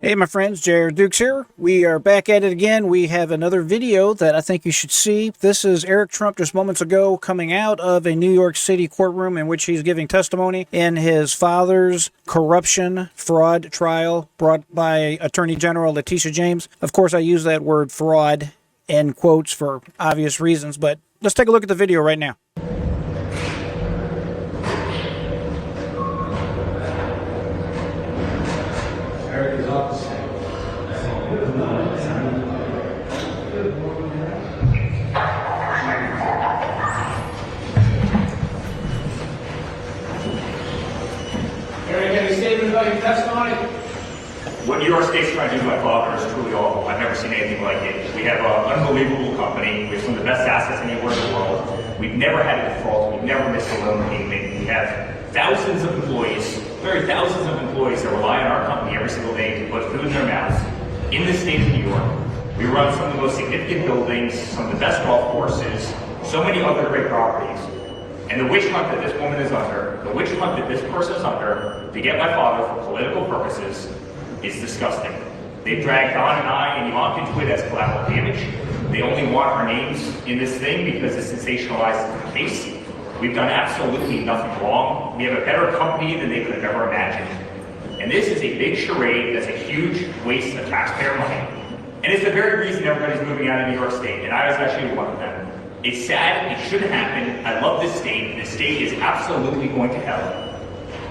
Hey my friends, J.R. Dukes here. We are back at it again. We have another video that I think you should see. This is Eric Trump just moments ago coming out of a New York City courtroom in which he's giving testimony in his father's corruption fraud trial brought by Attorney General Letitia James. Of course, I use that word fraud in quotes for obvious reasons, but let's take a look at the video right now. Eric is off the stand. Eric, any statement about your testimony? What New York State's trying to do to my father is truly awful. I've never seen anything like it. We have an unbelievable company. We have some of the best assets anywhere in the world. We've never had a default. We've never missed a loan payment. We have thousands of employees, literally thousands of employees that rely on our company every single day to put food in their mouths in the state of New York. We run some of the most significant buildings, some of the best golf courses, so many other great properties. And the witch hunt that this woman is under, the witch hunt that this person is under to get my father for political purposes is disgusting. They've dragged Don and I and Ivanka into it as collateral damage. They only want our names in this thing because it sensationalizes the case. We've done absolutely nothing wrong. We have a better company than they could have ever imagined. And this is a big charade that's a huge waste of taxpayer money. And it's the very reason everybody's moving out of New York State, and I was actually one of them. It's sad, it shouldn't happen. I love this state. This state is absolutely going to hell.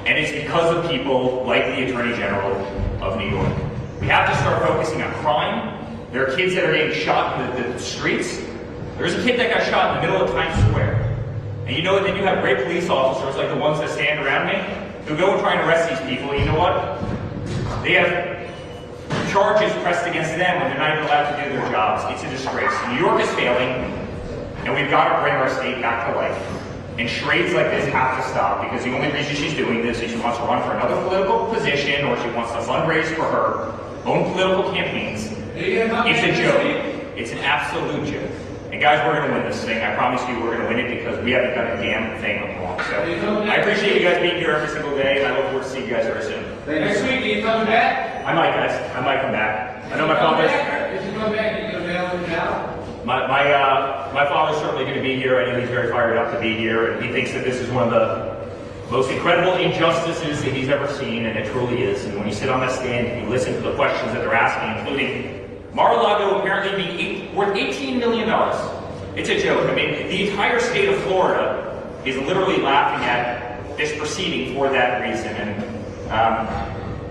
And it's because of people like the Attorney General of New York. We have to start focusing on crime. There are kids that are getting shot in the streets. There's a kid that got shot in the middle of Times Square. And you know that you have great police officers like the ones that stand around me who go and try and arrest these people. And you know what? They have charges pressed against them when they're not even allowed to do their jobs. It's a disgrace. New York is failing, and we've got to bring our state back to life. And charades like this have to stop, because the only reason she's doing this is she wants to run for another political position, or she wants to fundraise for her own political campaigns. It's a joke. It's an absolute joke. And guys, we're going to win this thing. I promise you we're going to win it, because we haven't done a damn thing wrong. So I appreciate you guys being here every single day, and I look forward to seeing you guys very soon. Next week, are you coming back? I might, guys. I might come back. I know my father's... If you come back, are you going to bail him out? My father's certainly going to be here. I know he's very fired up to be here, and he thinks that this is one of the most incredible injustices that he's ever seen, and it truly is. And when you sit on that stand and you listen to the questions that they're asking, including Mar-a-Lago apparently being worth $18 million. It's a joke. I mean, the entire state of Florida is literally laughing at this proceeding for that reason. And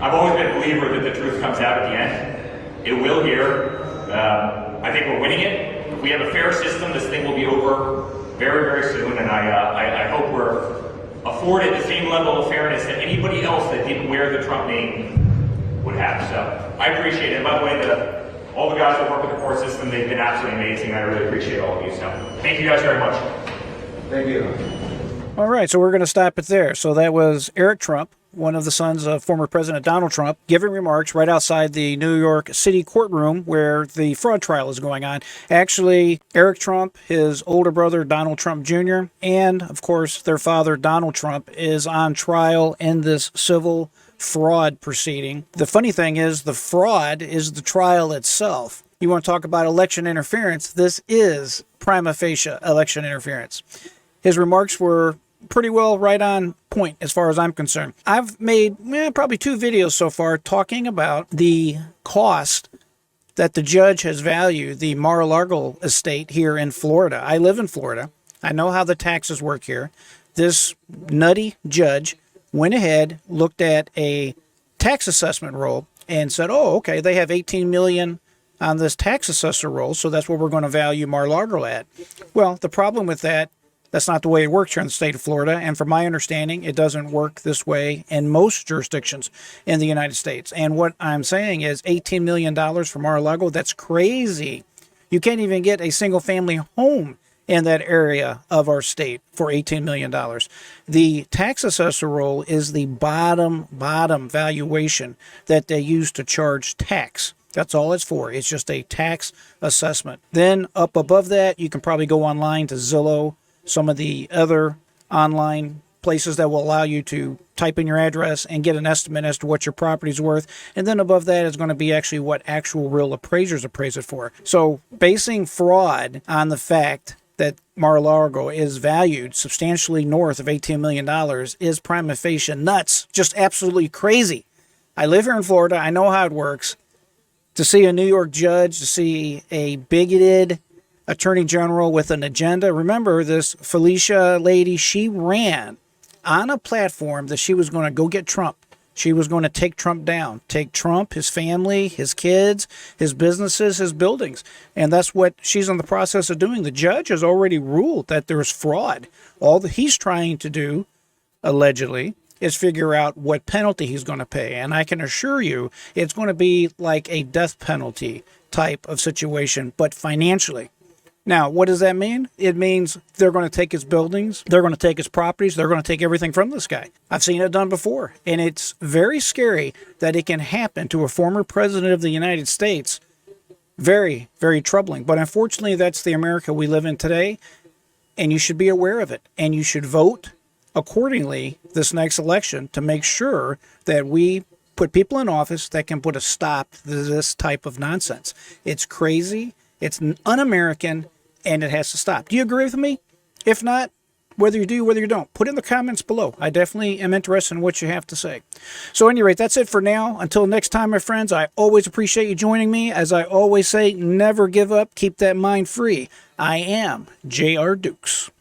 I've always been a believer that the truth comes out at the end. It will here. I think we're winning it. If we have a fair system, this thing will be over very, very soon. And I hope we're afforded the same level of fairness that anybody else that didn't wear the Trump name would have. So I appreciate it. And by the way, all the guys that work with the court system, they've been absolutely amazing. I really appreciate all of you. So thank you guys very much. Thank you. All right, so we're going to stop it there. So that was Eric Trump, one of the sons of former President Donald Trump, giving remarks right outside the New York City courtroom where the fraud trial is going on. Actually, Eric Trump, his older brother Donald Trump Jr., and of course their father Donald Trump is on trial in this civil fraud proceeding. The funny thing is the fraud is the trial itself. You want to talk about election interference? This is prima facie election interference. His remarks were pretty well right on point as far as I'm concerned. I've made probably 2 videos so far talking about the cost that the judge has valued the Mar-a-Lago estate here in Florida. I live in Florida. I know how the taxes work here. This nutty judge went ahead, looked at a tax assessment roll and said, oh, okay, they have $18 million on this tax assessor roll, so that's what we're going to value Mar-a-Lago at. Well, the problem with that, that's not the way it works here in the state of Florida. And from my understanding, it doesn't work this way in most jurisdictions in the United States. And what I'm saying is $18 million for Mar-a-Lago, that's crazy. You can't even get a single family home in that area of our state for $18 million. The tax assessor roll is the bottom valuation that they use to charge tax. That's all it's for. It's just a tax assessment. Then up above that, you can probably go online to Zillow, some of the other online places that will allow you to type in your address and get an estimate as to what your property's worth. And then above that is going to be actually what actual real appraisers appraise it for. So basing fraud on the fact that Mar-a-Lago is valued substantially north of $18 million is prima facie nuts. Just absolutely crazy. I live here in Florida. I know how it works. To see a New York judge, to see a bigoted attorney general with an agenda. Remember, this Felicia lady, she ran on a platform that she was going to go get Trump. She was going to take Trump down, take Trump, his family, his kids, his businesses, his buildings. And that's what she's in the process of doing. The judge has already ruled that there's fraud. All that he's trying to do, allegedly, is figure out what penalty he's going to pay. And I can assure you it's going to be like a death penalty type of situation, but financially. Now, what does that mean? It means they're going to take his buildings, they're going to take his properties, they're going to take everything from this guy. I've seen it done before, and it's very scary that it can happen to a former president of the United States. Very, very troubling. But unfortunately, that's the America we live in today, and you should be aware of it, and you should vote accordingly this next election to make sure that we put people in office that can put a stop to this type of nonsense. It's crazy, it's un-American, and it has to stop. Do you agree with me? If not, whether you do, whether you don't, put in the comments below. I definitely am interested in what you have to say. So at any rate, that's it for now. Until next time, my friends, I always appreciate you joining me. As I always say, never give up. Keep that mind free. I am J.R. Dukes.